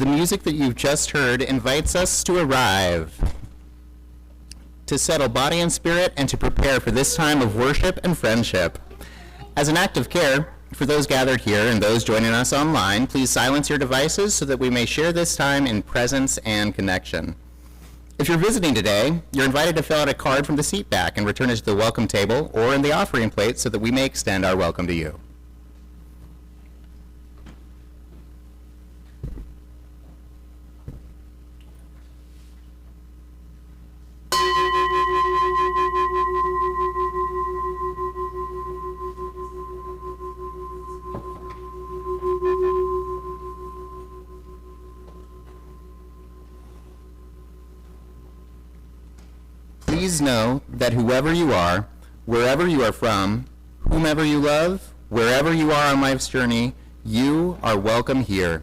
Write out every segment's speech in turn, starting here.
The music that you've just heard invites us to arrive, to settle body and spirit, and to prepare for this time of worship and friendship. As an act of care for those gathered here and those joining us online, please silence your devices so that we may share this time in presence and connection. If you're visiting today, you're invited to fill out a card from the seat back and return it to the welcome table or in the offering plate so that we may extend our welcome to you. Please know that whoever you are, wherever you are from, whomever you love, wherever you are on life's journey, you are welcome here.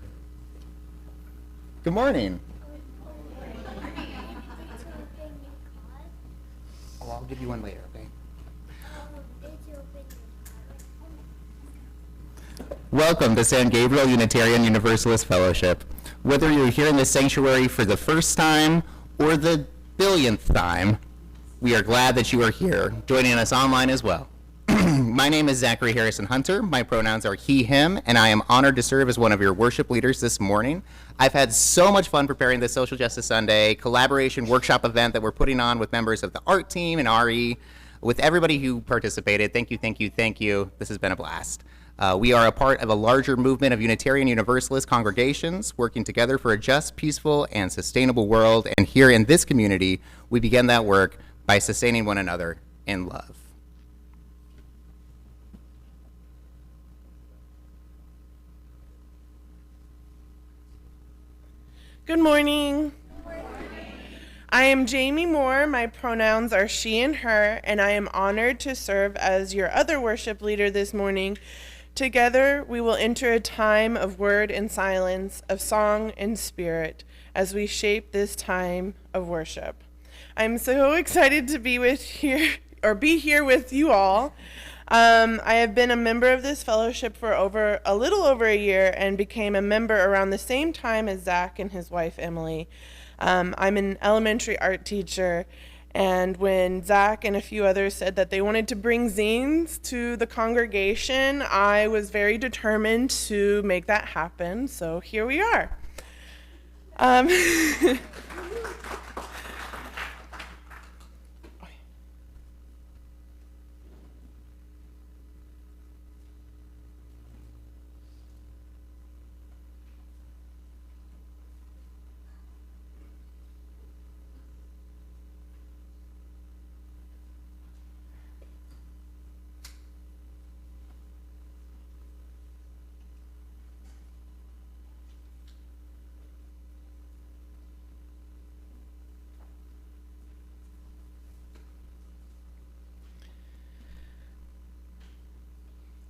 Good morning. Oh, I'll give you one later, okay? Welcome to San Gabriel Unitarian Universalist Fellowship. Whether you're here in this sanctuary for the first time or the billionth time, we are glad that you are here, joining us online as well. My name is Zachary Harrison Hunter. My pronouns are he, him, and I am honored to serve as one of your worship leaders this morning. I've had so much fun preparing this Social Justice Sunday collaboration workshop event that we're putting on with members of the art team and RE, with everybody who participated. Thank you, thank you, thank you. This has been a blast. We are a part of a larger movement of Unitarian Universalist congregations working together for a just, peaceful, and sustainable world. And here in this community, we begin that work by sustaining one another in love. Good morning. I am Jami Moore. My pronouns are she and her, and I am honored to serve as your other worship leader this morning. Together, we will enter a time of word and silence, of song and spirit, as we shape this time of worship. I'm so excited to be here with you all. I have been a member of this fellowship for a little over a year and became a member around the same time as Zach and his wife Emily. I'm an elementary art teacher, and when Zach and a few others said that they wanted to bring zines to the congregation, I was very determined to make that happen, so here we are.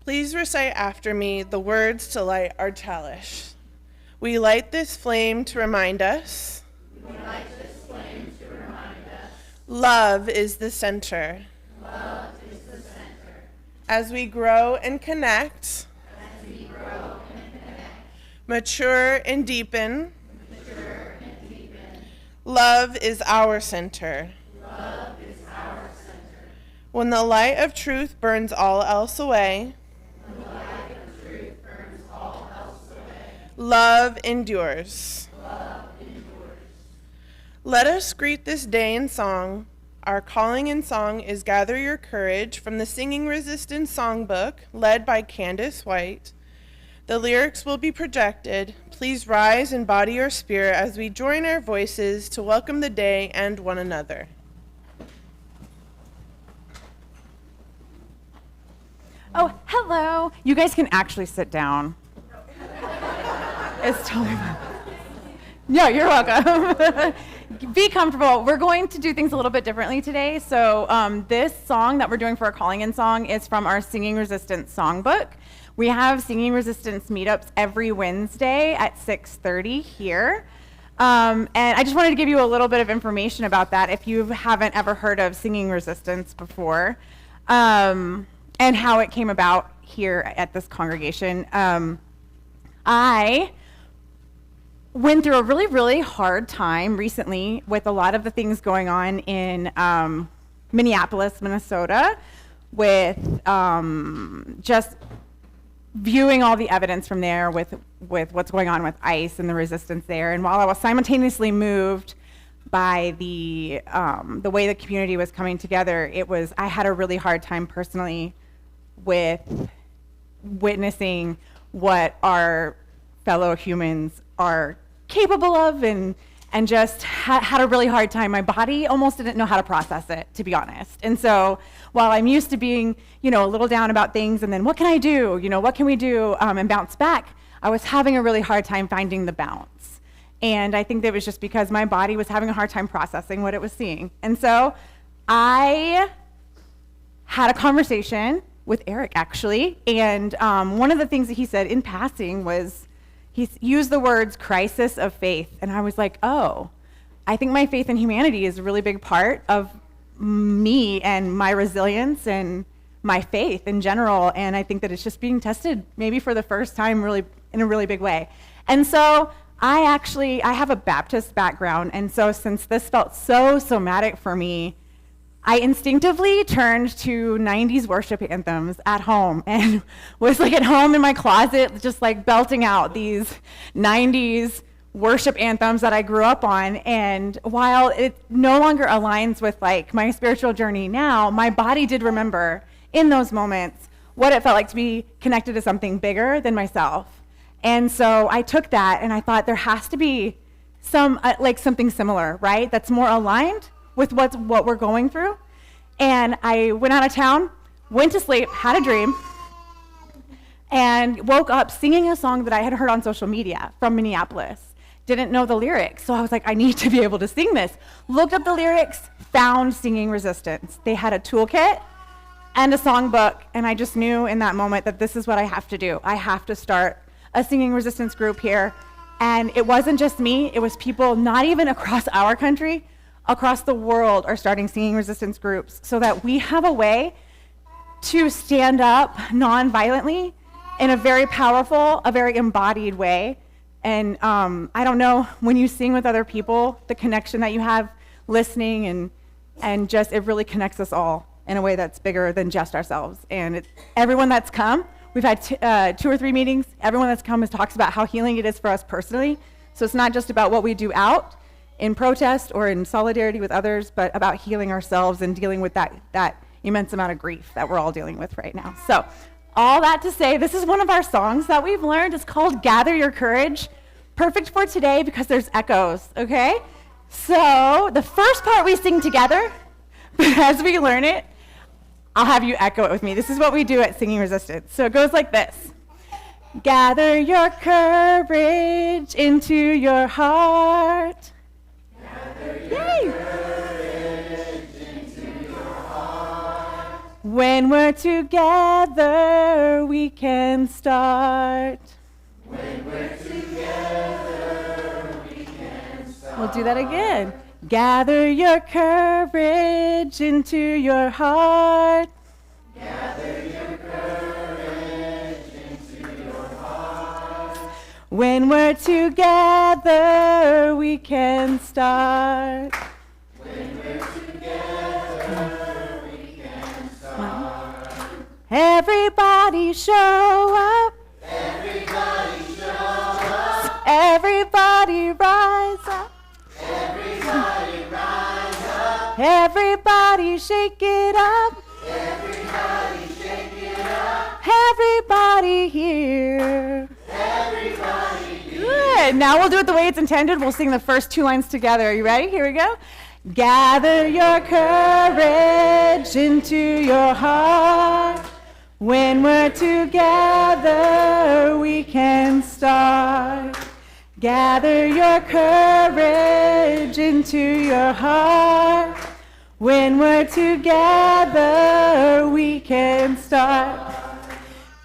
Please recite after me the words to light our chalice. We light this flame to remind us. Love is the center. As we grow and connect, mature and deepen, love is our center. When the light of truth burns all else away, love endures. Let us greet this day in song. Our calling in song is Gather Your Courage from the Singing Resistance Songbook, led by Candace White. The lyrics will be projected. Please rise in body or spirit as we join our voices to welcome the day and one another. Oh, hello. You guys can actually sit down. It's totally fine. Yeah, you're welcome. Be comfortable. We're going to do things a little bit differently today. So this song that we're doing for our calling in song is from our Singing Resistance Songbook. We have Singing Resistance meetups every Wednesday at 6:30 here. And I just wanted to give you a little bit of information about that if you haven't ever heard of Singing Resistance before, and how it came about here at this congregation. I went through a really, really hard time recently with a lot of the things going on in Minneapolis, Minnesota, with just viewing all the evidence from there with what's going on with ICE and the resistance there. And while I was simultaneously moved by the way the community was coming together, I had a really hard time personally with witnessing what our fellow humans are capable of, and just had a really hard time. My body almost didn't know how to process it, to be honest. And so while I'm used to being, a little down about things, and then what can I do? What can we do? And bounce back, I was having a really hard time finding the bounce. And I think that was just because my body was having a hard time processing what it was seeing. And so I had a conversation with Eric, actually. And one of the things that he said in passing was, he used the words crisis of faith. And I was like, oh, I think my faith in humanity is a really big part of me and my resilience and my faith in general. And I think that it's just being tested maybe for the first time really in a really big way. And so I have a Baptist background. And so since this felt so somatic for me, I instinctively turned to 90s worship anthems at home and was like at home in my closet, just like belting out these 90s worship anthems that I grew up on. And while it no longer aligns with like my spiritual journey now, my body did remember in those moments what it felt like to be connected to something bigger than myself. And so I took that and I thought there has to be something similar, right? That's more aligned with what we're going through. And I went out of town, went to sleep, had a dream, and woke up singing a song that I had heard on social media from Minneapolis. Didn't know the lyrics, so I was like, I need to be able to sing this. Looked up the lyrics, found Singing Resistance. They had a toolkit and a songbook, and I just knew in that moment that this is what I have to do. I have to start a Singing Resistance group here. And it wasn't just me, it was people not even across our country, across the world are starting Singing Resistance groups so that we have a way to stand up non-violently in a very powerful, a very embodied way. And I don't know, when you sing with other people, the connection that you have listening and just it really connects us all in a way that's bigger than just ourselves. And everyone that's come, we've had 2 or 3 meetings, everyone that's come talks about how healing it is for us personally. So it's not just about what we do out in protest or in solidarity with others, but about healing ourselves and dealing with that immense amount of grief that we're all dealing with right now. So all that to say, this is one of our songs that we've learned. It's called Gather Your Courage. Perfect for today because there's echoes, okay? So the first part we sing together, but as we learn it, I'll have you echo it with me. This is what we do at Singing Resistance. So it goes like this. Gather your courage into your heart. Yay! When we're together, we can start. When we're together, we can start. We'll do that again. Gather your courage into your heart. Gather your courage into your heart. When we're together, we can start. When we're together, we can start. Everybody show up. Everybody show up. Everybody rise up. Everybody rise up. Everybody shake it up. Everybody shake it up. Everybody here. Everybody here. Good. Now we'll do it the way it's intended. We'll sing the first 2 lines together. Are you ready? Here we go. Gather your courage into your heart. When we're together, we can start. Gather your courage into your heart. When we're together, we can start.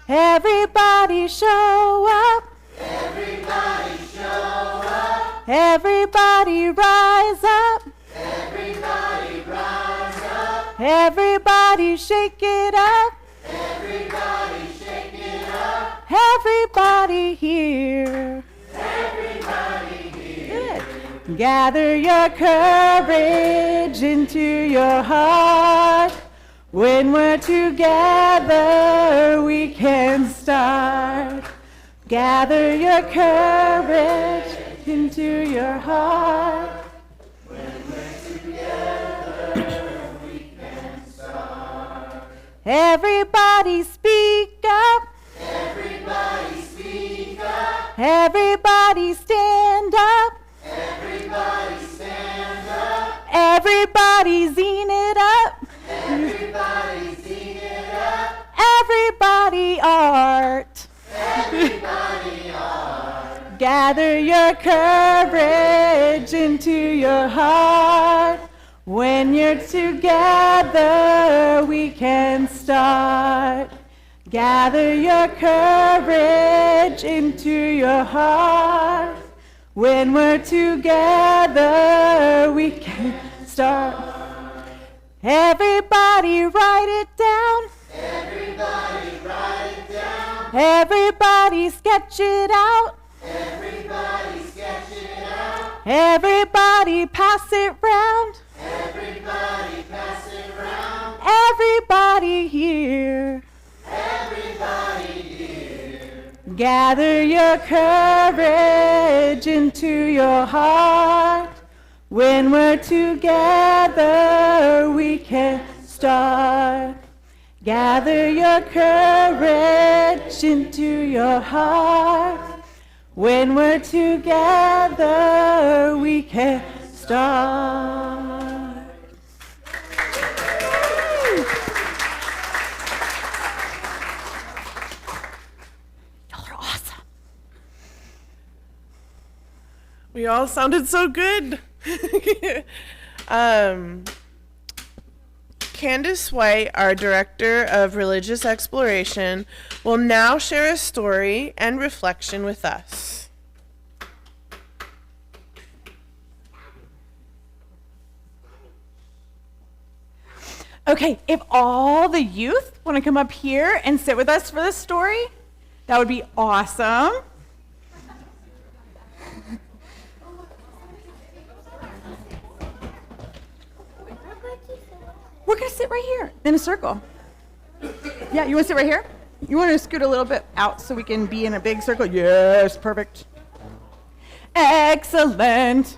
Everybody show up. Everybody show up. Everybody rise up. Everybody rise up. Everybody shake it up. Everybody shake it up. Everybody here. Everybody Gather your courage into your heart. When we're together, we can start. Gather your courage into your heart. When we're together, we can start. Everybody speak up. Everybody speak up. Everybody stand up. Everybody stand up. Everybody zine it up. Everybody sing it up. Everybody art. Everybody art. Gather your courage into your heart. When you're together, we can start. Gather your courage into your heart. When we're together, we can start. Everybody write it down. Everybody write it down. Everybody sketch it out. Everybody sketch it out. Everybody pass it round. Everybody pass it round. Everybody here. Everybody here. Gather your courage into your heart. When we're together, we can start. Gather your courage into your heart. When we're together, we can start. Y'all are awesome. We all sounded so good. Candace White, our Director of Religious Exploration, will now share a story and reflection with us. Okay, if all the youth want to come up here and sit with us for this story, that would be awesome. We're going to sit right here in a circle. Yeah, you want to sit right here? You want to scoot a little bit out so we can be in a big circle? Yes, perfect. Excellent.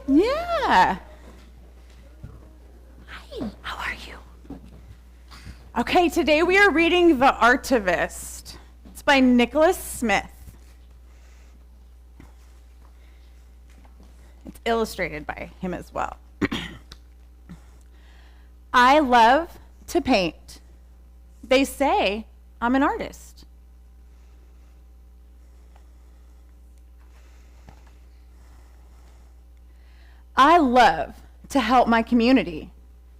Yeah. Hi, how are you? Okay, today we are reading The Artivist. It's by Nicholas Smith. It's illustrated by him as well. I love to paint. They say I'm an artist. I love to help my community,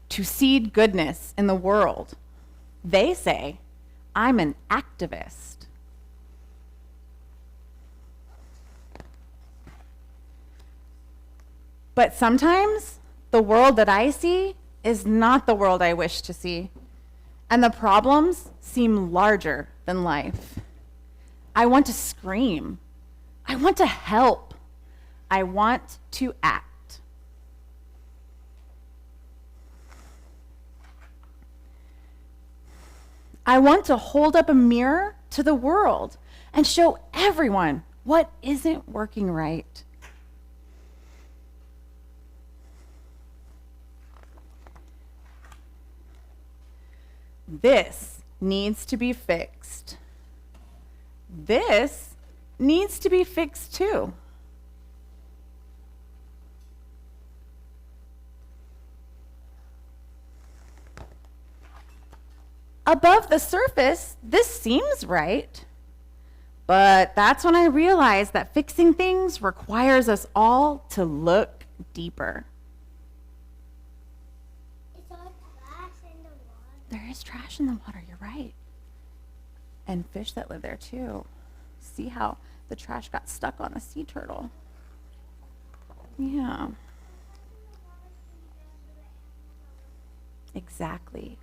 to seed goodness in the world. They say I'm an activist. But sometimes the world that I see is not the world I wish to see, and the problems seem larger than life. I want to scream. I want to help. I want to act. I want to hold up a mirror to the world and show everyone what isn't working right. This needs to be fixed. This needs to be fixed too. Above the surface, this seems right. But that's when I realized that fixing things requires us all to look deeper. Is there trash in the water? There is trash in the water, you're right. And fish that live there too. See how the trash got stuck on a sea turtle. Yeah. Exactly.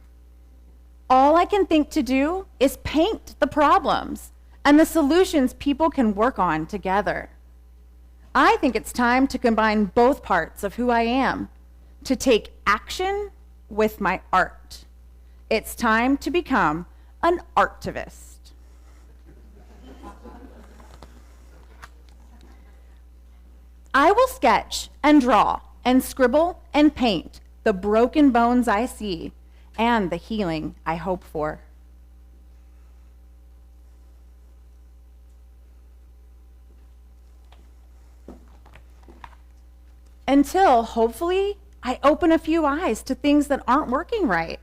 All I can think to do is paint the problems and the solutions people can work on together. I think it's time to combine both parts of who I am, to take action with my art. It's time to become an artivist. I will sketch and draw and scribble and paint the broken bones I see and the healing I hope for. Until, hopefully, I open a few eyes to things that aren't working right.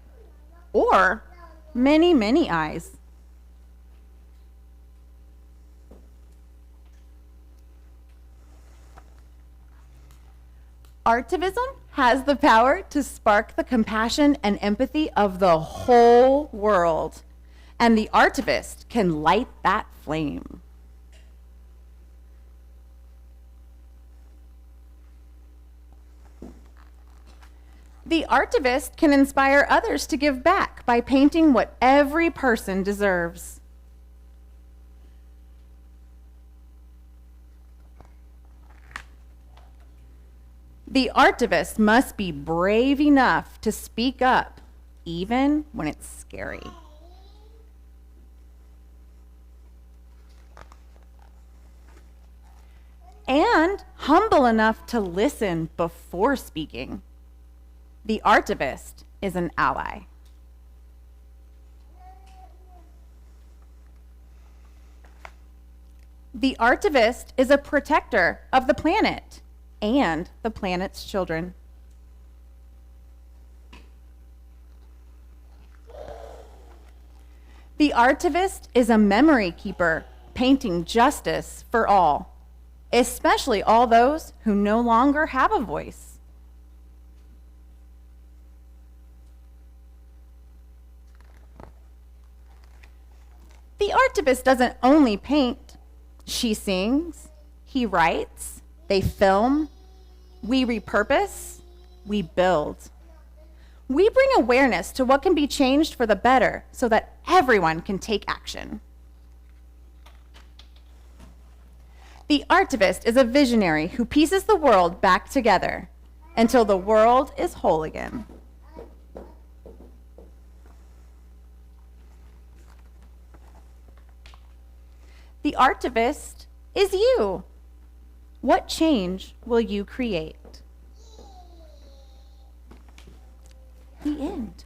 Or many, many eyes. Artivism has the power to spark the compassion and empathy of the whole world. And the artivist can light that flame. The artivist can inspire others to give back by painting what every person deserves. The artivist must be brave enough to speak up, even when it's scary. And humble enough to listen before speaking. The artivist is an ally. The artivist is a protector of the planet and the planet's children. The artivist is a memory keeper, painting justice for all, especially all those who no longer have a voice. The artivist doesn't only paint. She sings, he writes, they film, we repurpose, we build. We bring awareness to what can be changed for the better so that everyone can take action. The artivist is a visionary who pieces the world back together until the world is whole again. The artivist is you. What change will you create? The end.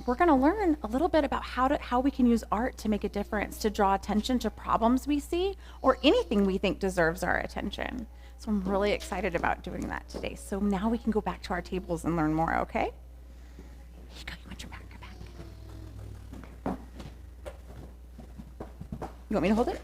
We're going to learn a little bit about how we can use art to make a difference, to draw attention to problems we see or anything we think deserves our attention. So I'm really excited about doing that today. So now we can go back to our tables and learn more, okay? Here you go. You want your back? You want me to hold it?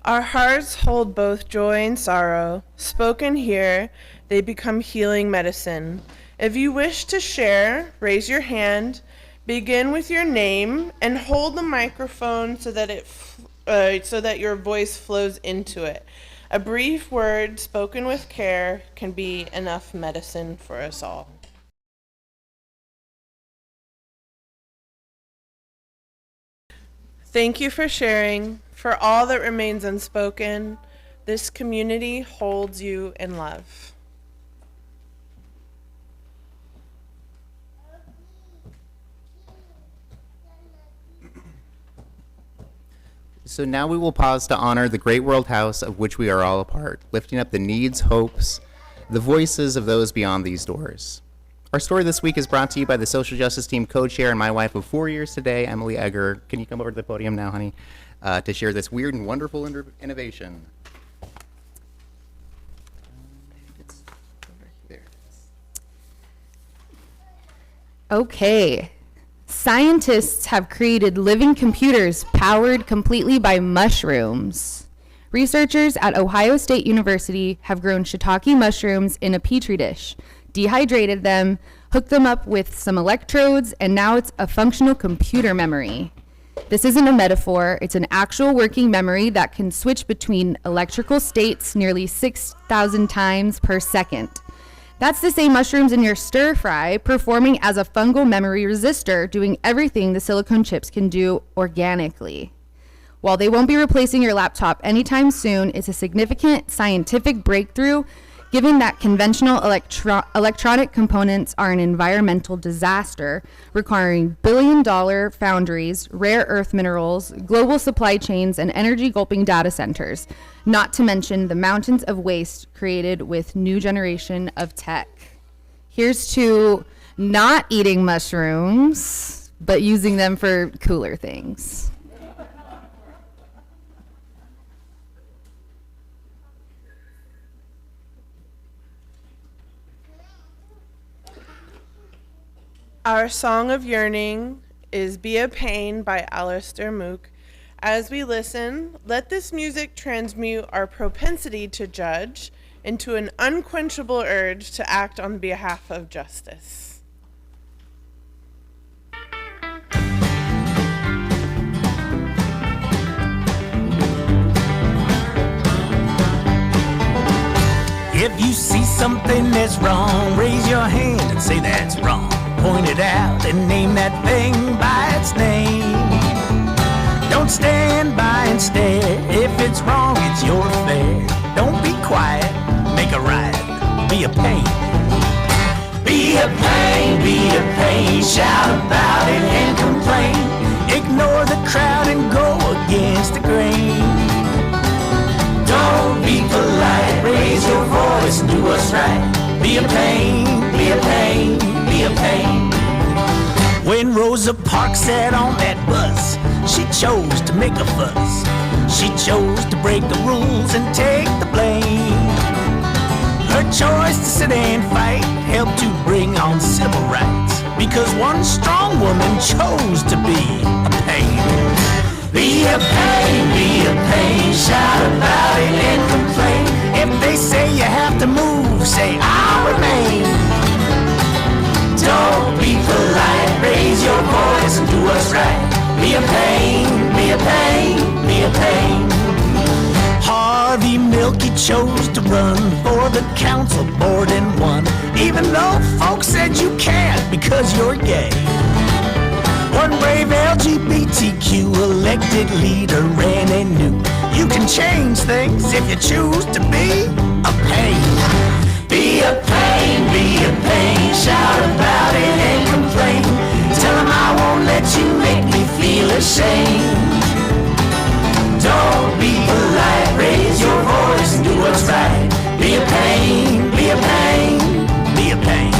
Our hearts hold both joy and sorrow. Spoken here, they become healing medicine. If you wish to share, raise your hand, begin with your name, and hold the microphone so that your voice flows into it. A brief word spoken with care can be enough medicine for us all. Thank you for sharing. For all that remains unspoken, this community holds you in love. So now we will pause to honor the great world house of which we are all a part, lifting up the needs, hopes, the voices of those beyond these doors. Our story this week is brought to you by the Social Justice Team co-chair and my wife of 4 years today, Emily Egger. Can you come over to the podium now, honey, to share this weird and wonderful innovation? Okay. Scientists have created living computers powered completely by mushrooms. Researchers at Ohio State University have grown shiitake mushrooms in a petri dish, dehydrated them, hooked them up with some electrodes, and now it's a functional computer memory. This isn't a metaphor, it's an actual working memory that can switch between electrical states nearly 6,000 times per second. That's the same mushrooms in your stir fry performing as a fungal memory resistor, doing everything the silicone chips can do organically. While they won't be replacing your laptop anytime soon, it's a significant scientific breakthrough given that conventional electronic components are an environmental disaster, requiring billion-dollar foundries, rare earth minerals, global supply chains, and energy-gulping data centers, not to mention the mountains of waste created with new generation of tech. Here's to not eating mushrooms, but using them for cooler things. Our song of yearning is Be a Pain by Alistair Mook. As we listen, let this music transmute our propensity to judge into an unquenchable urge to act on behalf of justice. If you see something that's wrong, raise your hand and say that's wrong. Point it out and name that thing by its name. Don't stand by and stare. If it's wrong, it's your affair. Don't be quiet, make a right. Be a pain. Be a pain, be a pain. Shout about it and complain. Ignore the crowd and go against the grain. Don't be polite, raise your voice and do what's right. Be a pain, be a pain, be a pain. When Rosa Parks sat on that bus, she chose to make a fuss. She chose to break the rules and take the blame. Her choice to sit and fight helped to bring on civil rights, because one strong woman chose to be a pain. Be a pain, be a pain, shout about it and complain. If they say you have to move, say I'll remain. Don't be polite, raise your voice and do what's right. Be a pain, be a pain, be a pain. Harvey Milk, he chose to run for the council board and won, even though folks said you can't because you're gay. One brave LGBTQ elected leader ran and knew you can change things if you choose to be a pain. Be a pain, be a pain, shout about it and complain. Tell them I won't let you make me feel ashamed. Don't be polite, raise your voice and do what's right. Be a pain, be a pain, be a pain.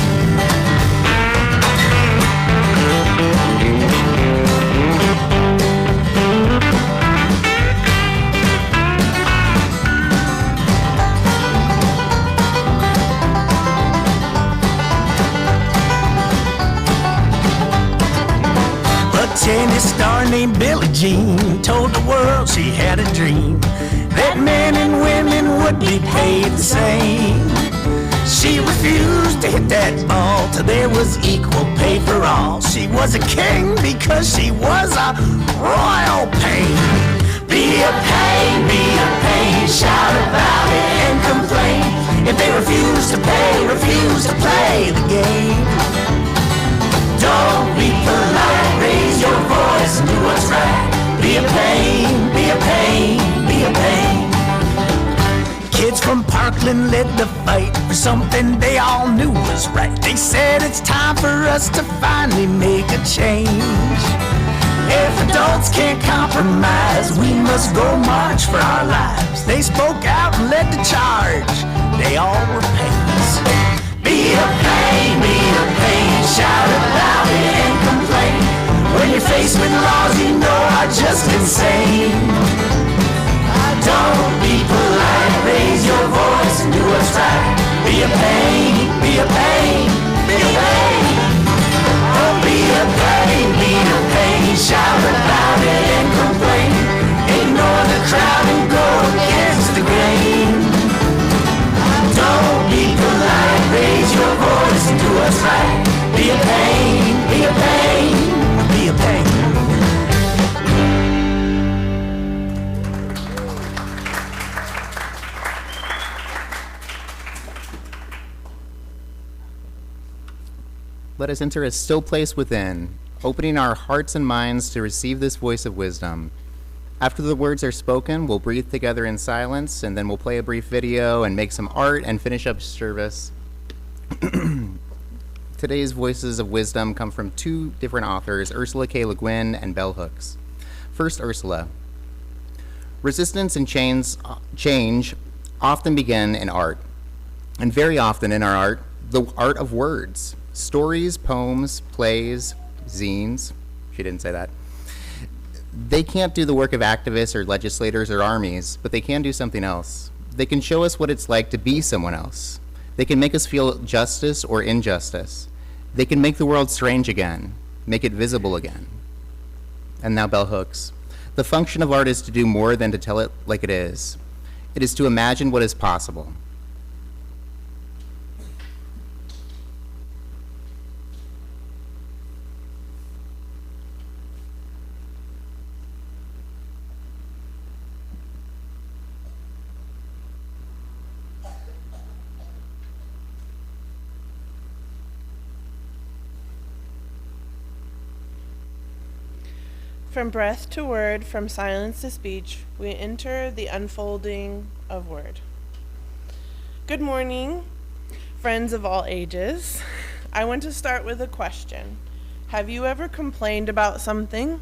Tennis star named Billie Jean told the world she had a dream that men and women would be paid the same. She refused to hit that ball till there was equal pay for all. She was a king because she was a royal pain. Be a pain, be a pain, shout about it and complain. If they refuse to pay, refuse to play the game. Don't be polite, raise your voice and do what's right. Be a pain, be a pain, be a pain. Kids from Parkland led the fight for something they all knew was right. They said it's time for us to finally make a change. If adults can't compromise, we must go march for our lives. They spoke out and led the charge. They all were pains. Be a pain, be a pain, shout about it and complain. When you're faced with laws you know are just insane. Don't be polite, raise your voice and do what's right. Be a pain, be a pain, be a pain. Oh, be a pain, be a pain, shout about it and complain. Ignore the crowd and go against the grain. Don't be polite, raise your voice and do what's right. Be a pain, be a pain, be a pain. let us enter a still place within, opening our hearts and minds to receive this voice of wisdom. After the words are spoken, we'll breathe together in silence, and then we'll play a brief video and make some art and finish up service. Today's voices of wisdom come from two different authors, Ursula K. Le Guin and Bell Hooks. First, Ursula. Resistance and change often begin in art, and very often in our art, the art of words. Stories, poems, plays, zines. She didn't say that. They can't do the work of activists or legislators or armies, but they can do something else. They can show us what it's like to be someone else. They can make us feel justice or injustice. They can make the world strange again, make it visible again. And now Bell Hooks. The function of art is to do more than to tell it like it is. It is to imagine what is possible. From breath to word, from silence to speech, we enter the unfolding of word. Good morning, friends of all ages. I want to start with a question. Have you ever complained about something?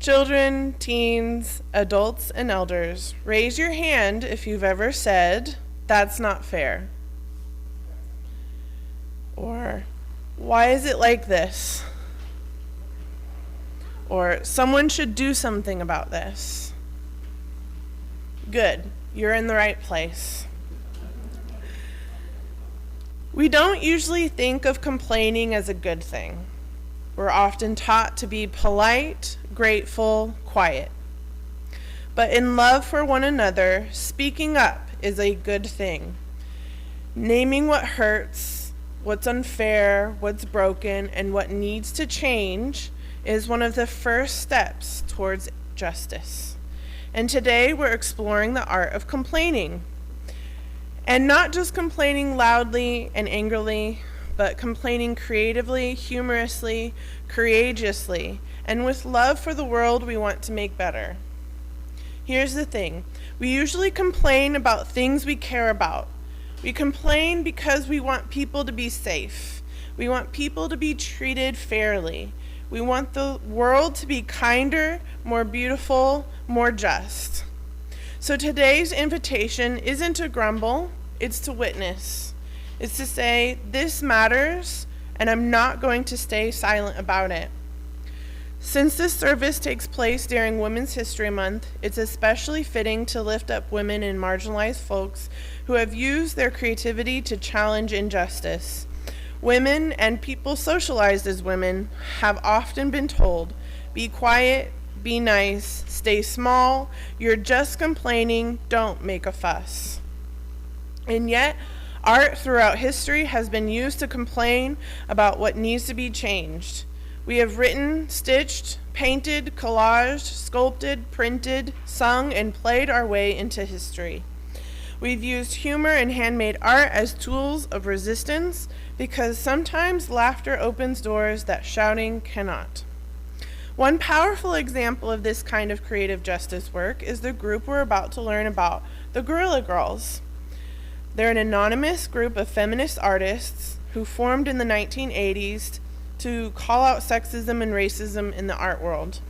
Children, teens, adults, and elders, raise your hand if you've ever said, "That's not fair." Or, "Why is it like this?" Or, "Someone should do something about this." Good, you're in the right place. We don't usually think of complaining as a good thing. We're often taught to be polite, grateful, quiet. But in love for one another, speaking up is a good thing. Naming what hurts, what's unfair, what's broken, and what needs to change is one of the first steps towards justice. And today we're exploring the art of complaining. And not just complaining loudly and angrily, but complaining creatively, humorously, courageously, and with love for the world we want to make better. Here's the thing. We usually complain about things we care about. We complain because we want people to be safe. We want people to be treated fairly. We want the world to be kinder, more beautiful, more just. So today's invitation isn't to grumble, it's to witness. It's to say, this matters, and I'm not going to stay silent about it. Since this service takes place during Women's History Month, it's especially fitting to lift up women and marginalized folks who have used their creativity to challenge injustice. Women and people socialized as women have often been told, be quiet, be nice, stay small, you're just complaining, don't make a fuss. And yet, art throughout history has been used to complain about what needs to be changed. We have written, stitched, painted, collaged, sculpted, printed, sung, and played our way into history. We've used humor and handmade art as tools of resistance because sometimes laughter opens doors that shouting cannot. One powerful example of this kind of creative justice work is the group we're about to learn about, the Guerrilla Girls. They're an anonymous group of feminist artists who formed in the 1980s to call out sexism and racism in the art world.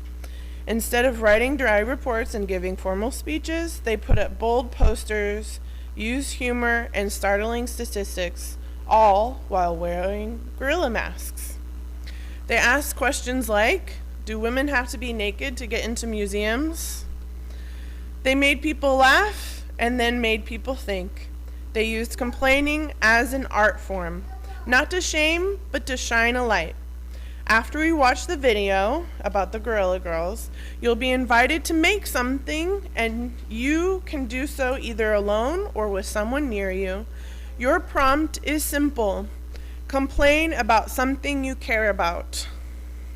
Instead of writing dry reports and giving formal speeches, they put up bold posters, used humor, and startling statistics, all while wearing gorilla masks. They asked questions like, do women have to be naked to get into museums? They made people laugh and then made people think. They used complaining as an art form, not to shame, but to shine a light. After we watch the video about the Guerrilla Girls, you'll be invited to make something, and you can do so either alone or with someone near you. Your prompt is simple. Complain about something you care about.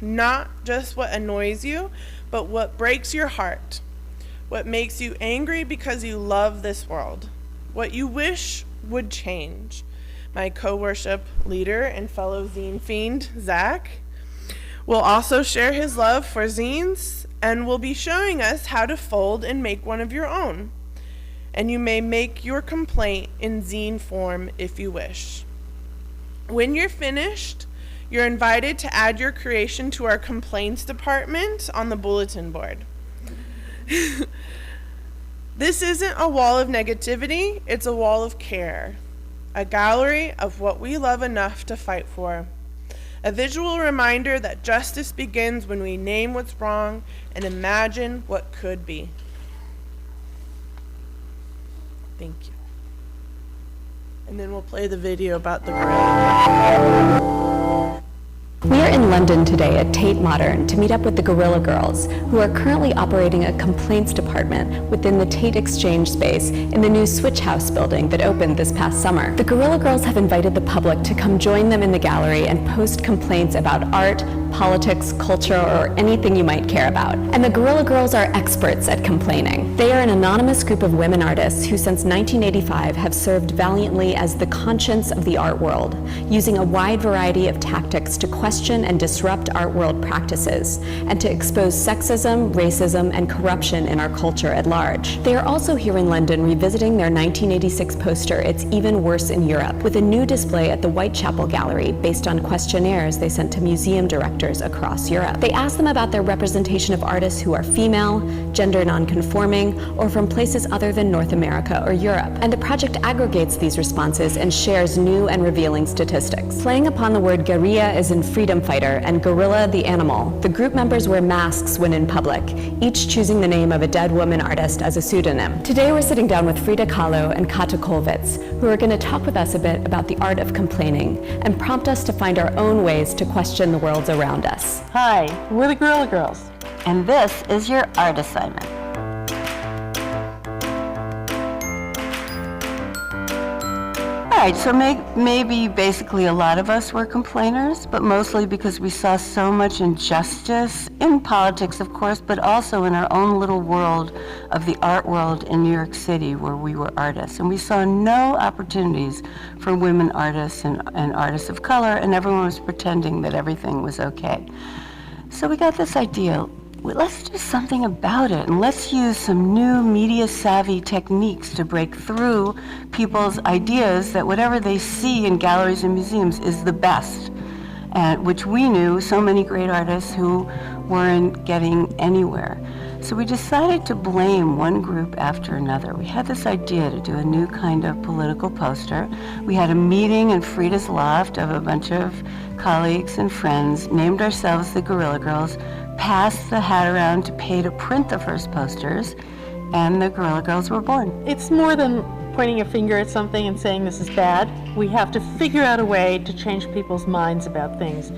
Not just what annoys you, but what breaks your heart. What makes you angry because you love this world. What you wish would change. my co-worship leader and fellow zine fiend, Zach, will also share his love for zines and will be showing us how to fold and make one of your own. And you may make your complaint in zine form if you wish. When you're finished, you're invited to add your creation to our complaints department on the bulletin board. This isn't a wall of negativity, it's a wall of care. A gallery of what we love enough to fight for. A visual reminder that justice begins when we name what's wrong and imagine what could be. Thank you. And then we'll play the video about the Guerrilla. We are in London today at Tate Modern to meet up with the Guerrilla Girls, who are currently operating a complaints department within the Tate Exchange space in the new Switch House building that opened this past summer. The Guerrilla Girls have invited the public to come join them in the gallery and post complaints about art, politics, culture, or anything you might care about. And the Guerrilla Girls are experts at complaining. They are an anonymous group of women artists who since 1985 have served valiantly as the conscience of the art world, using a wide variety of tactics to question and disrupt art world practices, and to expose sexism, racism, and corruption in our culture at large. They are also here in London revisiting their 1986 poster, It's Even Worse in Europe, with a new display at the Whitechapel Gallery based on questionnaires they sent to museum directors across Europe. They asked them about their representation of artists who are female, gender non-conforming, or from places other than North America or Europe. And the project aggregates these responses and shares new and revealing statistics. Playing upon the word guerrilla as in freedom fighter and gorilla the animal, the group members wear masks when in public, each choosing the name of a dead woman artist as a pseudonym. Today we're sitting down with Frida Kahlo and Kata Kolvitz, who are going to talk with us a bit about the art of complaining and prompt us to find our own ways to question the worlds around us. Hi, we're the Guerrilla Girls, and this is your art assignment. All right, so maybe basically a lot of us were complainers, but mostly because we saw so much injustice in politics, of course, but also in our own little world of the art world in New York City where we were artists. And we saw no opportunities for women artists and artists of color, and everyone was pretending that everything was okay. So we got this idea, let's do something about it, and let's use some new media-savvy techniques to break through people's ideas that whatever they see in galleries and museums is the best, and which we knew so many great artists who weren't getting anywhere. So we decided to blame one group after another. We had this idea to do a new kind of political poster. We had a meeting in Frida's loft of a bunch of colleagues and friends, named ourselves the Guerrilla Girls, passed the hat around to pay to print the first posters, and the Guerrilla Girls were born. It's more than pointing a finger at something and saying this is bad. We have to figure out a way to change people's minds about things.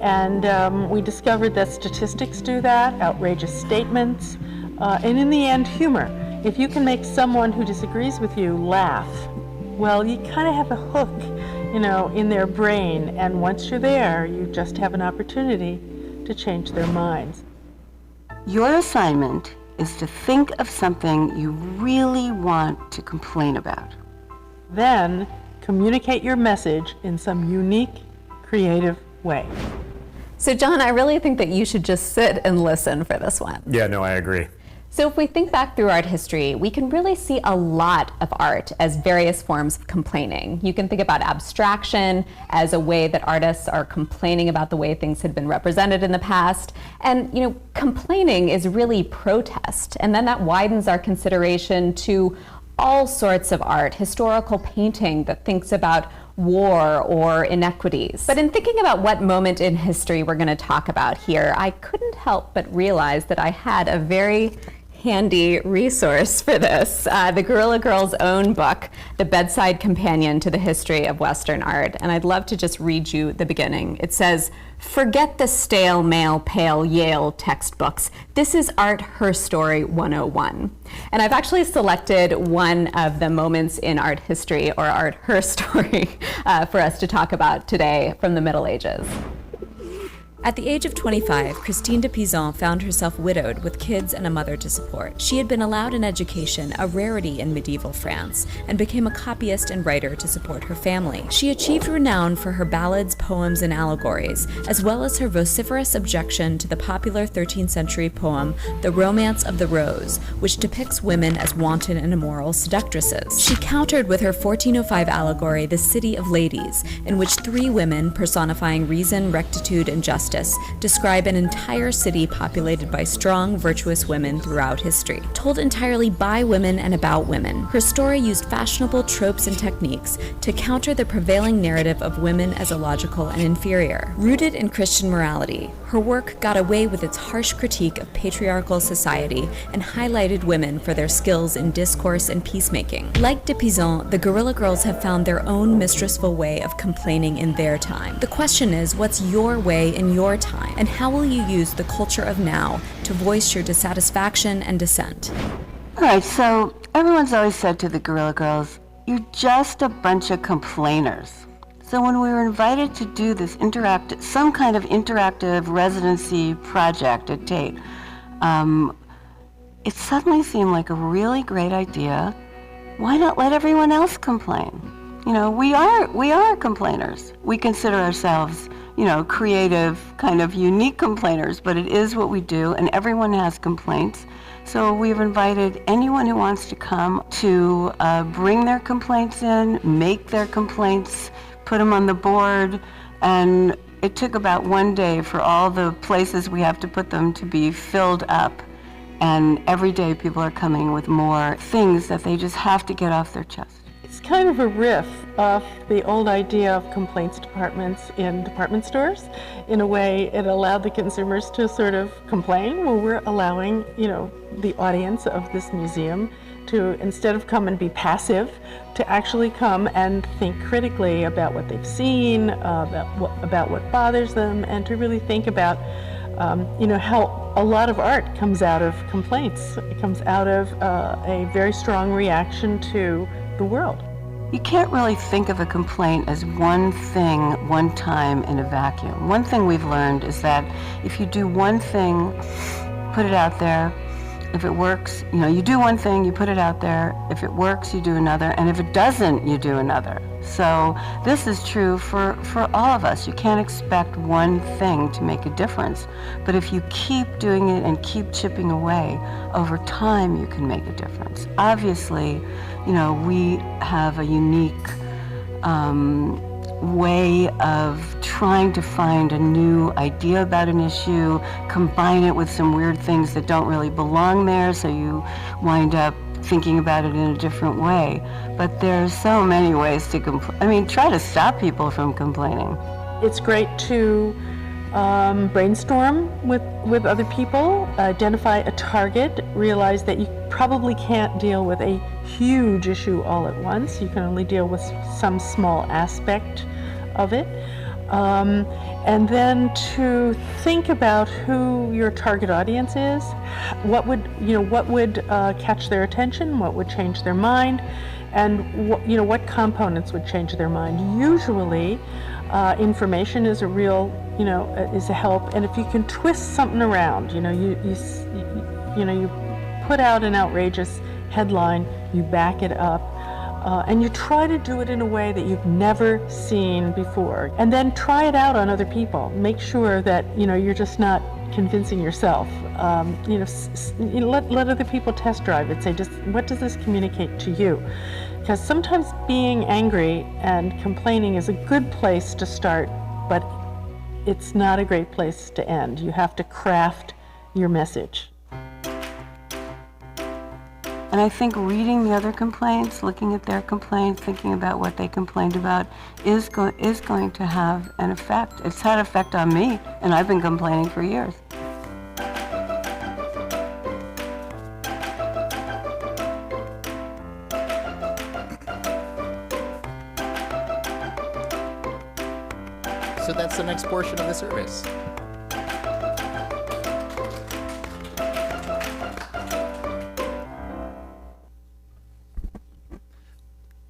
And we discovered that statistics do that, outrageous statements, and in the end, humor. If you can make someone who disagrees with you laugh, well, you kind of have a hook, in their brain, and once you're there, you just have an opportunity to change their minds. Your assignment is to think of something you really want to complain about. Then communicate your message in some unique, creative way. So John, I really think that you should just sit and listen for this one. Yeah, no, I agree. So if we think back through art history, we can really see a lot of art as various forms of complaining. You can think about abstraction as a way that artists are complaining about the way things had been represented in the past. And, complaining is really protest. And then that widens our consideration to all sorts of art, historical painting that thinks about war or inequities. But in thinking about what moment in history we're going to talk about here, I couldn't help but realize that I had a very handy resource for this, the Guerrilla Girls' own book, The Bedside Companion to the History of Western Art. And I'd love to just read you the beginning. It says, "Forget the stale, male, pale Yale textbooks. This is Art Her Story 101. And I've actually selected one of the moments in art history, or art her story, for us to talk about today from the Middle Ages. At the age of 25, Christine de Pizan found herself widowed with kids and a mother to support. She had been allowed an education, a rarity in medieval France, and became a copyist and writer to support her family. She achieved renown for her ballads, poems, and allegories, as well as her vociferous objection to the popular 13th century poem, The Romance of the Rose, which depicts women as wanton and immoral seductresses. She countered with her 1405 allegory, The City of Ladies, in which 3 women, personifying reason, rectitude, and justice, describe an entire city populated by strong, virtuous women throughout history. Told entirely by women and about women, her story used fashionable tropes and techniques to counter the prevailing narrative of women as illogical and inferior. Rooted in Christian morality, her work got away with its harsh critique of patriarchal society and highlighted women for their skills in discourse and peacemaking. Like de Pizan, the Guerrilla Girls have found their own mistressful way of complaining in their time. The question is, what's your way in your time, and how will you use the culture of now to voice your dissatisfaction and dissent? All right, so everyone's always said to the Guerrilla Girls, you're just a bunch of complainers. So when we were invited to do this some kind of interactive residency project at Tate, it suddenly seemed like a really great idea. Why not let everyone else complain? You know, we are complainers. We consider ourselves, you know, creative, kind of unique complainers, but it is what we do, and everyone has complaints. So we've invited anyone who wants to come to bring their complaints in, make their complaints, put them on the board, and it took about 1 day for all the places we have to put them to be filled up. And every day people are coming with more things that they just have to get off their chest. It's kind of a riff off the old idea of complaints departments in department stores. In a way, it allowed the consumers to sort of complain. Well, we're allowing, you know, the audience of this museum to, instead of come and be passive, to actually come and think critically about what they've seen, about what bothers them, and to really think about you know, how a lot of art comes out of complaints. It comes out of a very strong reaction to the world. You can't really think of a complaint as one thing, one time in a vacuum. One thing we've learned is that if you do one thing, put it out there, if it works, you know, you do one thing, you put it out there, if it works, you do another, and if it doesn't, you do another. So this is true for all of us. You can't expect one thing to make a difference, but if you keep doing it and keep chipping away, over time you can make a difference. Obviously, you know, we have a unique way of trying to find a new idea about an issue, combine it with some weird things that don't really belong there, so you wind up thinking about it in a different way. But there's so many ways to try to stop people from complaining. It's great to brainstorm with other people, identify a target, realize that you probably can't deal with a huge issue all at once. You can only deal with some small aspect of it. And then to think about who your target audience is, what would catch their attention, what would change their mind, and what components would change their mind. Usually, information is is a help, and if you can twist something around, you put out an outrageous headline, you back it up, and you try to do it in a way that you've never seen before, and then try it out on other people. Make sure that you're just not convincing yourself. Let other people test drive it. Say, just what does this communicate to you? Because sometimes being angry and complaining is a good place to start, but it's not a great place to end. You have to craft your message. And I think reading the other complaints, looking at their complaints, thinking about what they complained about is going to have an effect. It's had an effect on me, and I've been complaining for years. So that's the next portion of the service.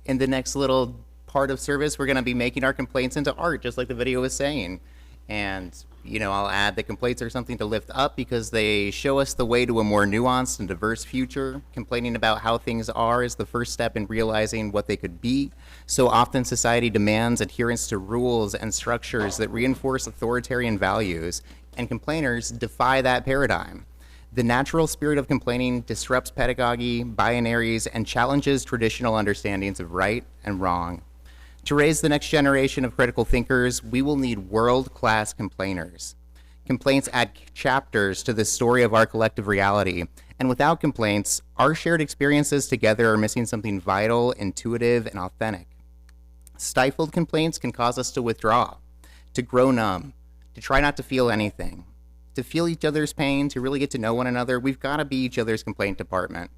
In the next little part of service, we're going to be making our complaints into art, just like the video was saying. And, I'll add that complaints are something to lift up because they show us the way to a more nuanced and diverse future. Complaining about how things are is the first step in realizing what they could be. So often society demands adherence to rules and structures that reinforce authoritarian values, and complainers defy that paradigm. The natural spirit of complaining disrupts pedagogy, binaries, and challenges traditional understandings of right and wrong. To raise the next generation of critical thinkers, we will need world-class complainers. Complaints add chapters to the story of our collective reality, and without complaints, our shared experiences together are missing something vital, intuitive, and authentic. Stifled complaints can cause us to withdraw, to grow numb, to try not to feel anything. To feel each other's pain, to really get to know one another, we've got to be each other's complaint department.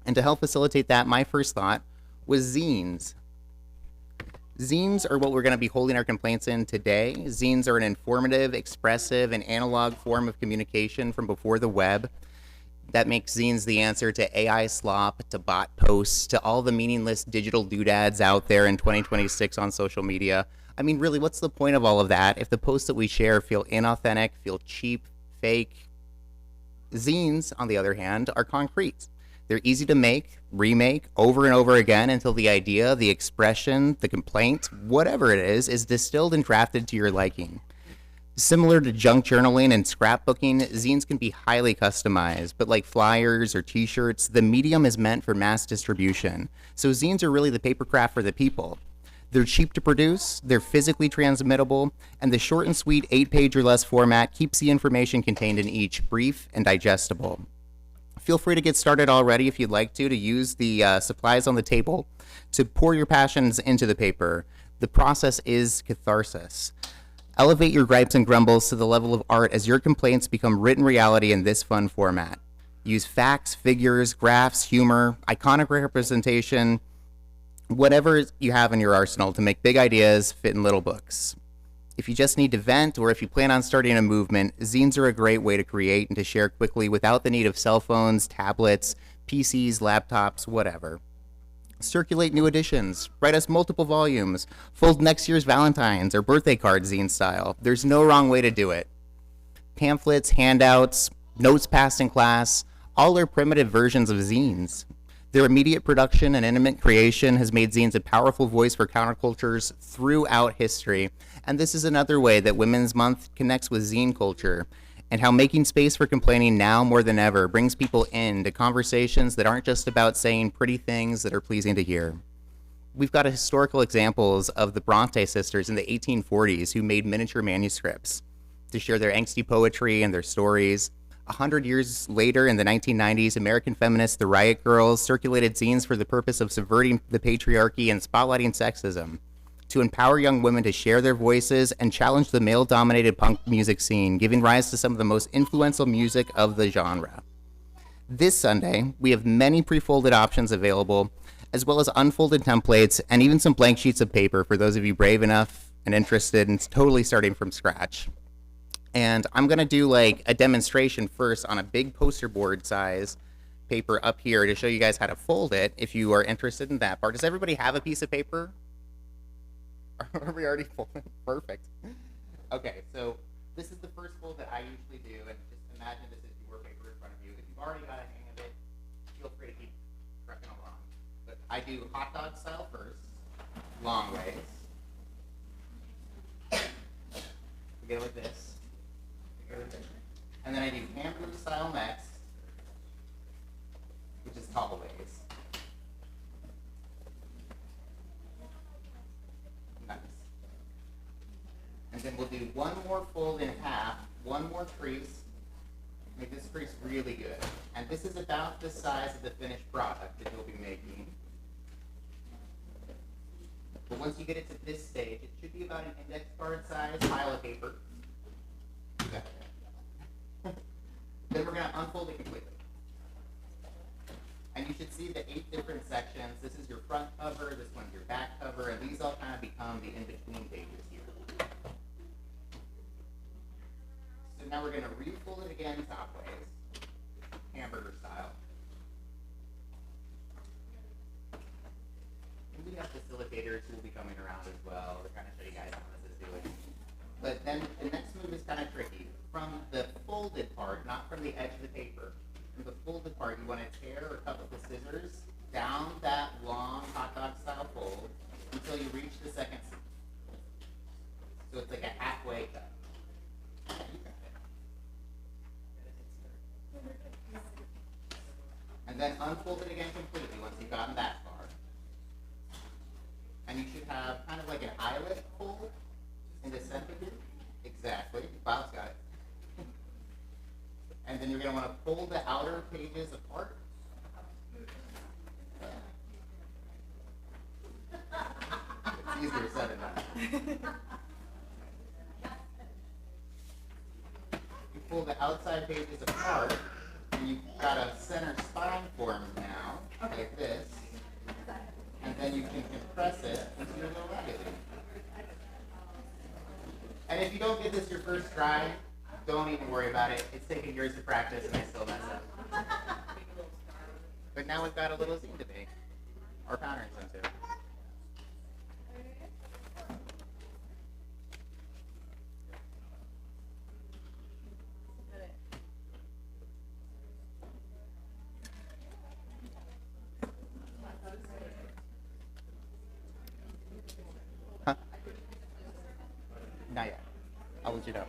And to help facilitate that, my first thought was zines. Zines are what we're going to be holding our complaints in today. Zines are an informative, expressive, and analog form of communication from before the web that makes zines the answer to AI slop, to bot posts, to all the meaningless digital doodads out there in 2026 on social media. I mean, really, what's the point of all of that if the posts that we share feel inauthentic, feel cheap, fake? Zines, on the other hand, are concrete. They're easy to make, remake, over and over again until the idea, the expression, the complaint, whatever it is distilled and drafted to your liking. Similar to junk journaling and scrapbooking, zines can be highly customized, but like flyers or t-shirts, the medium is meant for mass distribution. So zines are really the papercraft for the people. They're cheap to produce, they're physically transmittable, and the short and sweet 8-page or less format keeps the information contained in each brief and digestible. Feel free to get started already if you'd like to use the supplies on the table to pour your passions into the paper. The process is catharsis. Elevate your gripes and grumbles to the level of art as your complaints become written reality in this fun format. Use facts, figures, graphs, humor, iconic representation, whatever you have in your arsenal to make big ideas fit in little books. If you just need to vent, or if you plan on starting a movement, zines are a great way to create and to share quickly without the need of cell phones, tablets, PCs, laptops, whatever. Circulate new editions, write us multiple volumes, fold next year's Valentine's or birthday card zine style. There's no wrong way to do it. Pamphlets, handouts, notes passed in class, all are primitive versions of zines. Their immediate production and intimate creation has made zines a powerful voice for countercultures throughout history. And this is another way that Women's Month connects with zine culture, and how making space for complaining now more than ever brings people into conversations that aren't just about saying pretty things that are pleasing to hear. We've got historical examples of the Bronte sisters in the 1840s who made miniature manuscripts to share their angsty poetry and their stories. 100 years later, in the 1990s, American feminists, the Riot Girls, circulated zines for the purpose of subverting the patriarchy and spotlighting sexism, to empower young women to share their voices and challenge the male-dominated punk music scene, giving rise to some of the most influential music of the genre. This Sunday, we have many pre-folded options available, as well as unfolded templates and even some blank sheets of paper for those of you brave enough and interested in totally starting from scratch. And I'm gonna do like a demonstration first on a big poster board size paper up here to show you guys how to fold it if you are interested in that part. Does everybody have a piece of paper? Are we already folding? Perfect. Okay, so this is the first fold that I usually do, and just imagine this is your paper in front of you. If you've already got a hang of it, feel free to keep trucking along. But I do hot dog style first, long ways. We go like this. And then I do hamburger style next, which is tall ways. Nice. And then we'll do one more fold in half, one more crease. Make this crease really good. And this is about the size of the finished product that you'll be making. But once you get it to this stage, it should be about an index card size pile of paper. Okay. Then we're going to unfold it completely. And you should see the 8 different sections. This is your front cover, this one's your back cover, and these all kind of become the in-between pages here. So now we're going to refold it again top ways, hamburger style. And we have facilitators who will be coming around as well to kind of show you guys how this is doing. But then the next folded part, not from the edge of the paper. From the folded part, you want to tear or cut with the scissors down that long hot dog style fold until you reach the second seam. So it's like a halfway cut. You got it. And then unfold it again completely once you've gotten that far. And you should have kind of like an eyelet fold in the center here. Exactly. Bob's got it. And then you're going to want to fold the outer pages apart. It's easier said than done. You pull the outside pages apart, and you've got a center spine formed now, like this. And then you can compress it into your little ragged. And if you don't get this your first try, don't even worry about it. It's taken years of practice and I still mess up. But now we've got a little zine to make. Or patterns into. Huh? Not yet. I'll let you know.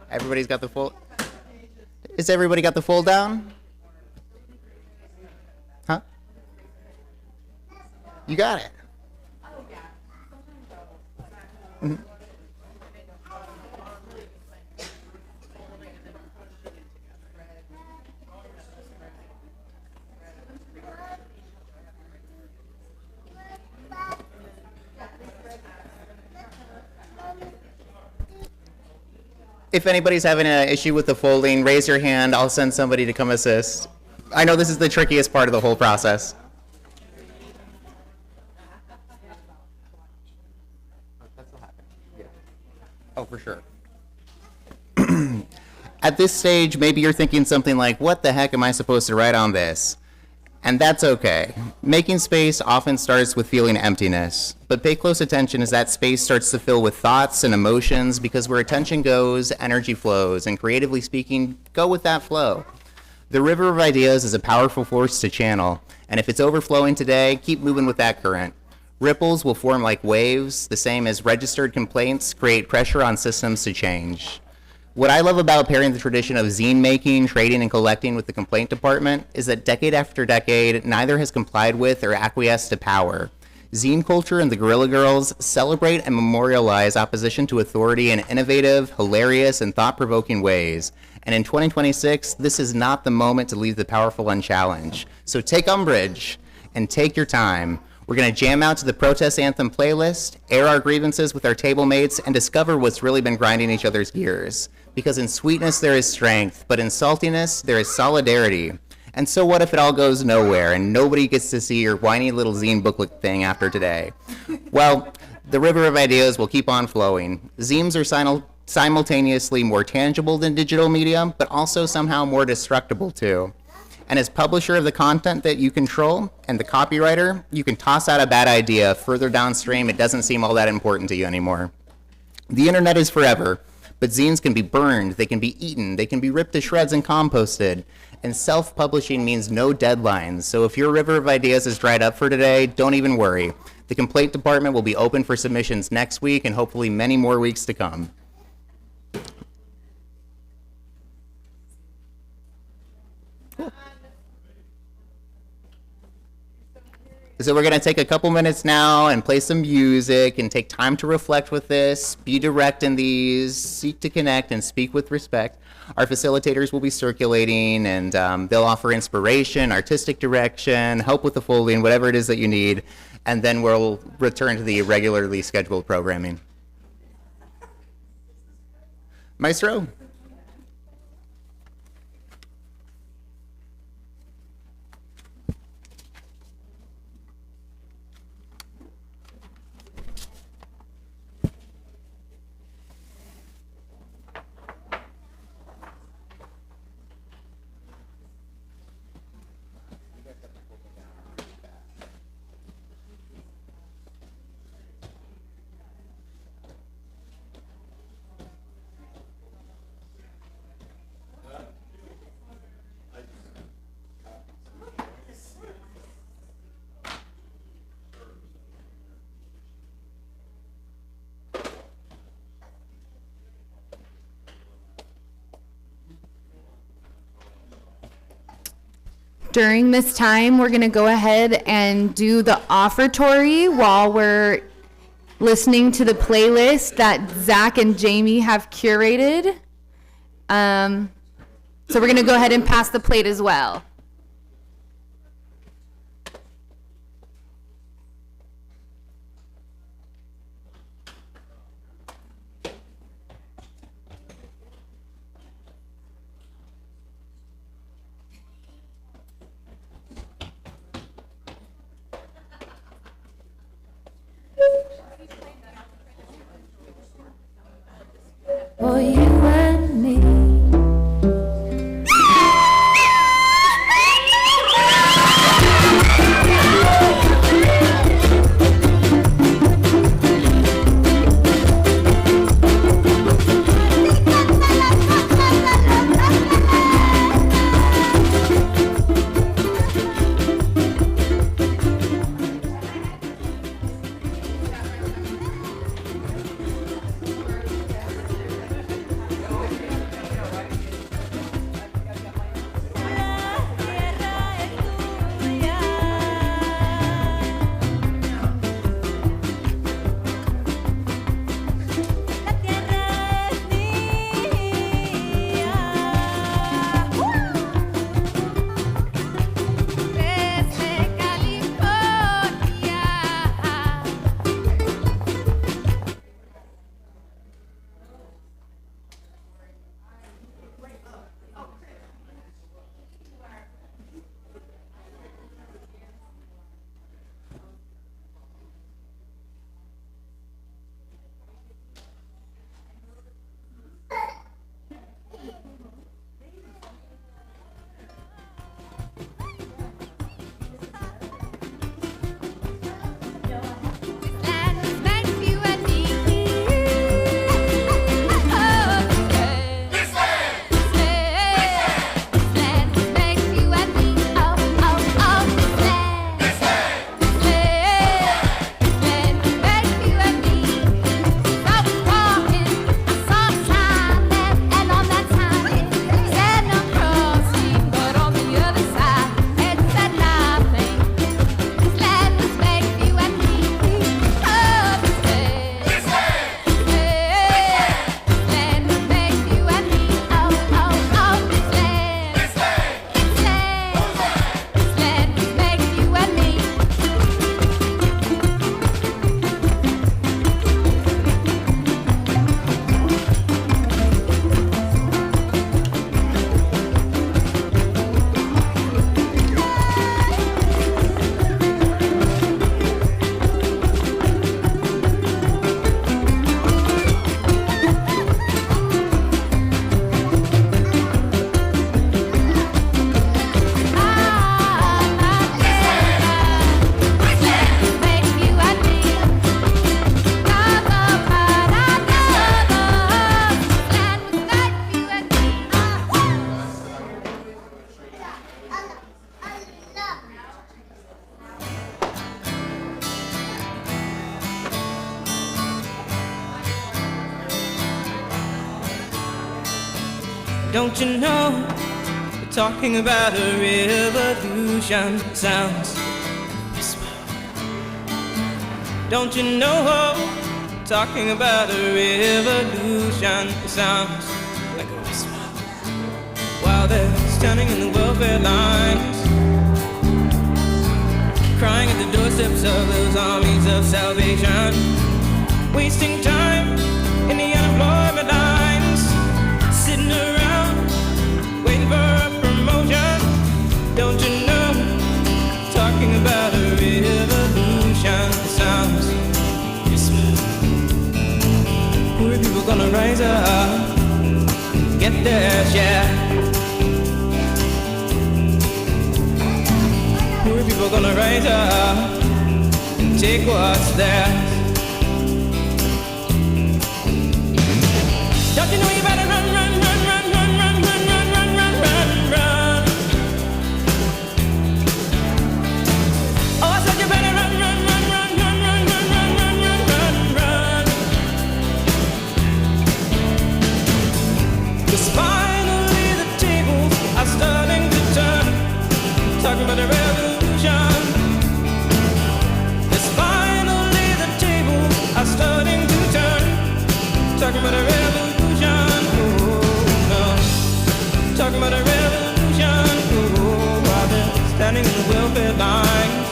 Everybody's got the fold. Is everybody got the fold down? Huh? You got it. Mm-hmm. If anybody's having an issue with the folding, raise your hand. I'll send somebody to come assist. I know this is the trickiest part of the whole process. Oh, for sure. At this stage, maybe you're thinking something like, what the heck am I supposed to write on this? And that's okay. Making space often starts with feeling emptiness, but pay close attention as that space starts to fill with thoughts and emotions, because where attention goes, energy flows, and creatively speaking, go with that flow. The river of ideas is a powerful force to channel, and if it's overflowing today, keep moving with that current. Ripples will form like waves, the same as registered complaints create pressure on systems to change. What I love about pairing the tradition of zine making, trading, and collecting with the complaint department is that decade after decade, neither has complied with or acquiesced to power. Zine culture and the Guerrilla Girls celebrate and memorialize opposition to authority in innovative, hilarious, and thought-provoking ways. And in 2026, this is not the moment to leave the powerful unchallenged. So take umbrage and take your time. We're going to jam out to the protest anthem playlist, air our grievances with our table mates, and discover what's really been grinding each other's gears. Because in sweetness there is strength, but in saltiness there is solidarity. And so what if it all goes nowhere and nobody gets to see your whiny little zine booklet thing after today? Well, the river of ideas will keep on flowing. Zines are simultaneously more tangible than digital media, but also somehow more destructible too. And as publisher of the content that you control and the copywriter, you can toss out a bad idea further downstream. It doesn't seem all that important to you anymore. The internet is forever. But zines can be burned, they can be eaten, they can be ripped to shreds and composted. And self-publishing means no deadlines. So if your river of ideas is dried up for today, don't even worry. The complaint department will be open for submissions next week and hopefully many more weeks to come. So we're going to take a couple minutes now and play some music and take time to reflect with this, be direct in these, seek to connect and speak with respect. Our facilitators will be circulating and they'll offer inspiration, artistic direction, help with the folding, whatever it is that you need, and then we'll return to the regularly scheduled programming. Maestro. During this time, we're going to go ahead and do the offertory while we're listening to the playlist that Zach and Jamie have curated. So we're going to go ahead and pass the plate as well. For you and me. Don't you know, we're talking about a revolution sounds whisper. Don't you know, we're talking about a revolution sounds like a whisper. While they're standing in the welfare lines, crying at the doorsteps of those armies of salvation, wasting time in the unemployment lines, sitting around waiting for a promotion. Don't you know, talking about a revolution sounds Christmas. Poor people gonna rise up, get their share. Poor people gonna rise up and take what's theirs. Don't you know you better run, run, run, run, run, run, run, run, run, run, run, run. Oh, I said you better run, run, run, run, run, run, run, run, run, run, run, run. 'Cause finally the tables are starting to turn. Talk standing in the welfare lines,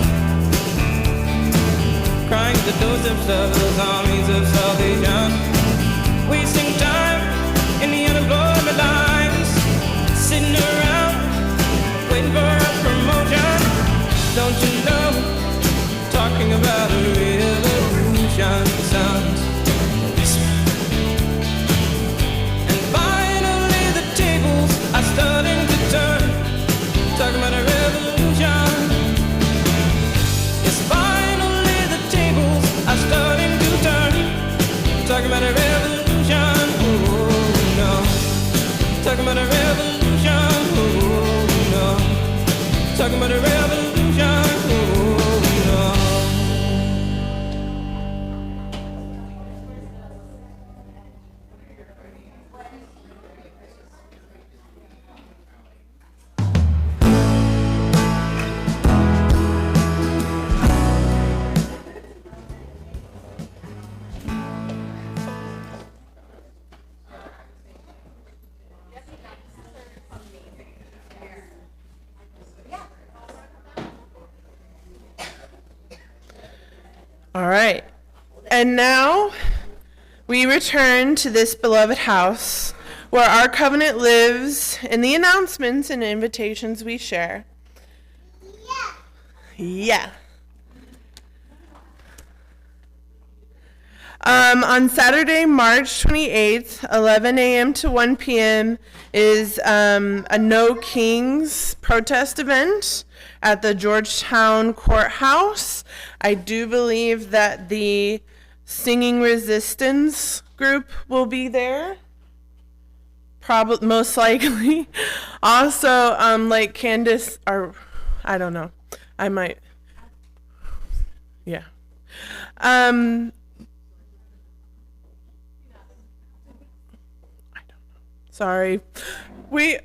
crying at the doorsteps of those armies of salvation, wasting time in the unemployment lines, sitting around waiting for a promotion. Don't you know, talking about a revolution sounds this way. And finally the tables are starting to turn, talking about a revolution. Yes, finally the tables are starting to turn, talking about a revolution. Oh no, talking about a revolution. Oh no, talking about a revolution. Oh no. All right. And now we return to this beloved house where our covenant lives in the announcements and invitations we share. Yeah. On Saturday, March 28th, 11 a.m. to 1 p.m. is a No Kings protest event at the Georgetown Courthouse. I do believe that the Singing Resistance group will be there, probably most likely. Also, like Candace, or I don't know, I might, yeah. Sorry.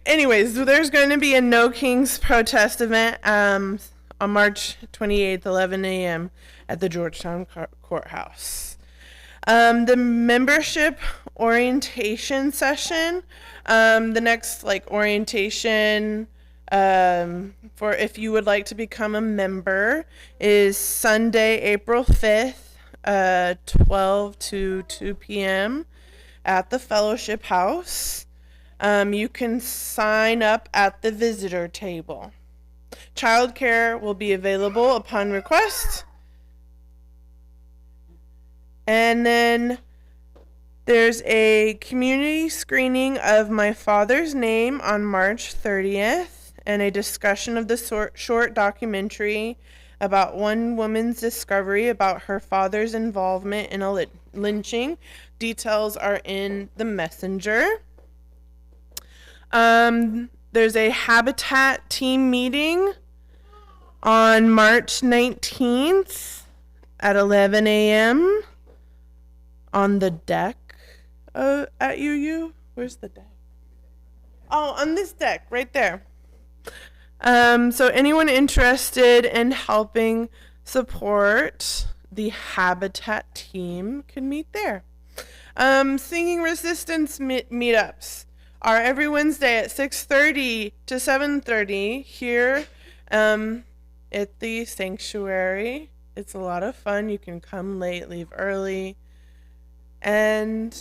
Anyways, there's going to be a No Kings protest event on March 28th, 11 a.m. at the Georgetown Courthouse. The membership orientation session, the next orientation for if you would like to become a member is Sunday, April 5th, 12 to 2 p.m. at the Fellowship House. You can sign up at the visitor table. Childcare will be available upon request. And then there's a community screening of My Father's Name on March 30th and a discussion of the short documentary about one woman's discovery about her father's involvement in a lynching. Details are in the messenger. There's a Habitat team meeting on March 19th at 11 a.m. on the deck at UU. Where's the deck? Oh, on this deck right there. So anyone interested in helping support the Habitat team can meet there. Singing Resistance meetups are every Wednesday at 6:30 to 7:30 here at the sanctuary. It's a lot of fun. You can come late, leave early, and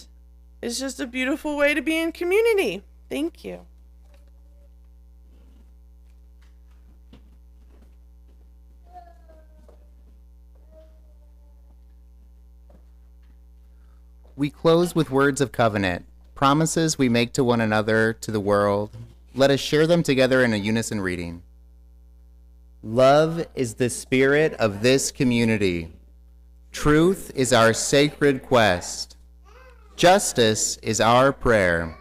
it's just a beautiful way to be in community. Thank you. We close with words of covenant, promises we make to one another, to the world. Let us share them together in a unison reading. Love is the spirit of this community. Truth is our sacred quest. Justice is our prayer.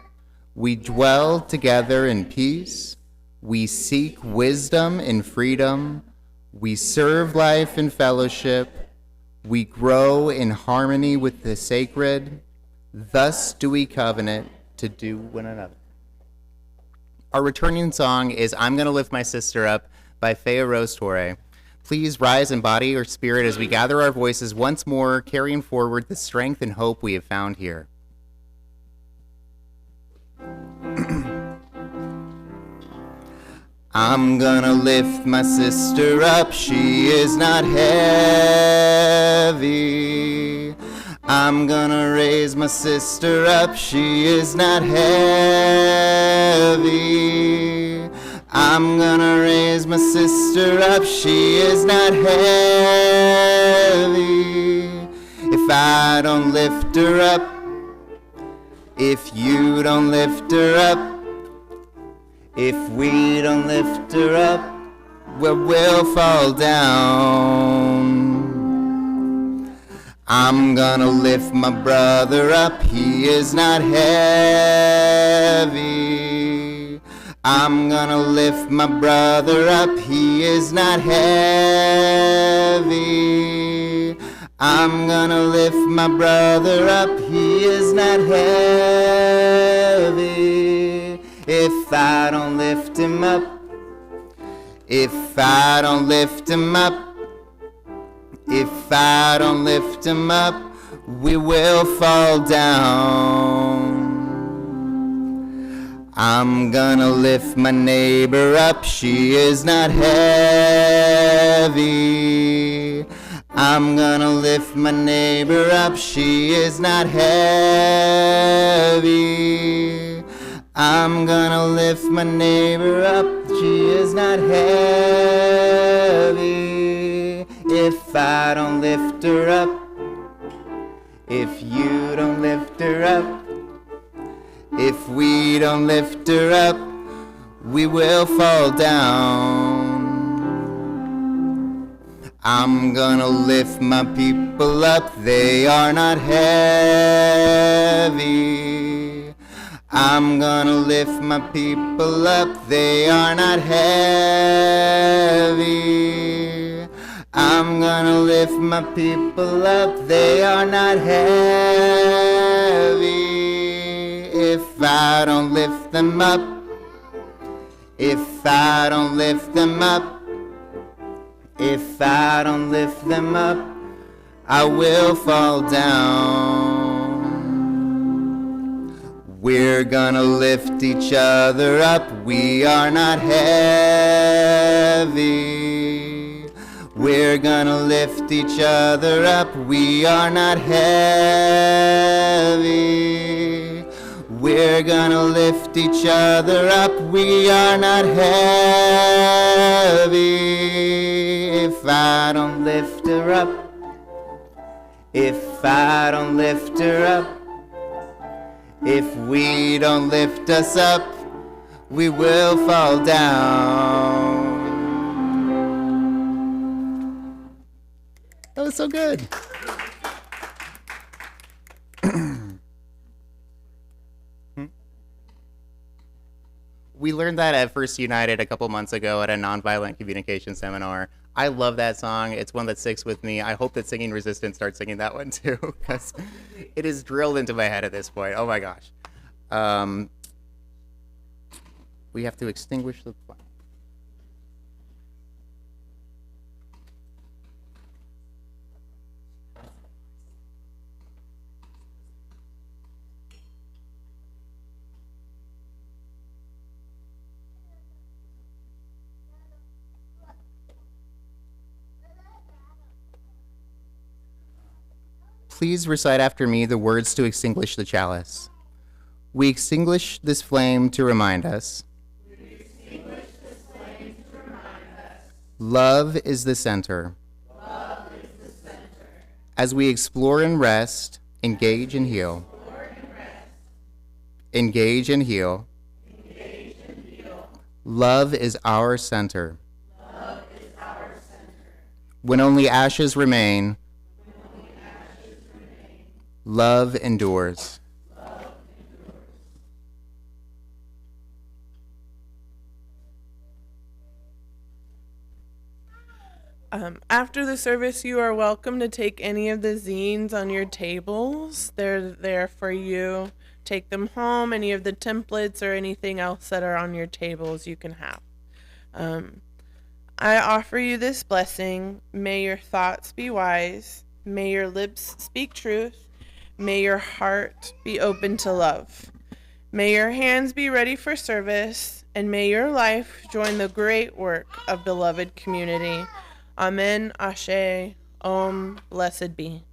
We dwell together in peace. We seek wisdom in freedom. We serve life in fellowship. We grow in harmony with the sacred. Thus do we covenant to do one another. Our returning song is I'm Gonna Lift My Sister Up by Fea Rose Torre. Please rise in body or spirit as we gather our voices once more, carrying forward the strength and hope we have found here. I'm gonna lift my sister up, she is not heavy. I'm gonna raise my sister up, she is not heavy. I'm gonna raise my sister up, she is not heavy. If I don't lift her up, if you don't lift her up, if we don't lift her up, we'll fall down. I'm gonna lift my brother up, he is not heavy. I'm gonna lift my brother up, he is not heavy. I'm gonna lift my brother up, he is not heavy. If I don't lift him up, if I don't lift him up, if I don't lift him up, we will fall down. I'm gonna lift my neighbor up, she is not heavy. I'm gonna lift my neighbor up, she is not heavy. I'm gonna lift my neighbor up, she is not heavy. If I don't lift her up, if you don't lift her up, if we don't lift her up, we will fall down. I'm gonna lift my people up, they are not heavy. I'm gonna lift my people up, they are not heavy. I'm gonna lift my people up, they are not heavy. If I don't lift them up, if I don't lift them up, if I don't lift them up, I will fall down. We're gonna lift each other up, we are not heavy. We're gonna lift each other up, we are not heavy. We're gonna lift each other up, we are not heavy. If I don't lift her up, if I don't lift her up, if we don't lift us up, we will fall down. That was so good. We learned that at First United a couple months ago at a nonviolent communication seminar. I love that song. It's one that sticks with me. I hope that Singing Resistance starts singing that one too, because it is drilled into my head at this point. Oh my gosh. We have to extinguish the flame. Please recite after me the words to extinguish the chalice. We extinguish this flame to remind us. Love is the center. As we explore and rest, engage and heal. Engage and heal. Love is our center. When only ashes remain, love endures. After the service, you are welcome to take any of the zines on your tables. They're there for you. Take them home. Any of the templates or anything else that are on your tables you can have. I offer you this blessing. May your thoughts be wise. May your lips speak truth. May your heart be open to love. May your hands be ready for service. and may your life join the great work of beloved community. Amen, Ashe, Om, blessed be.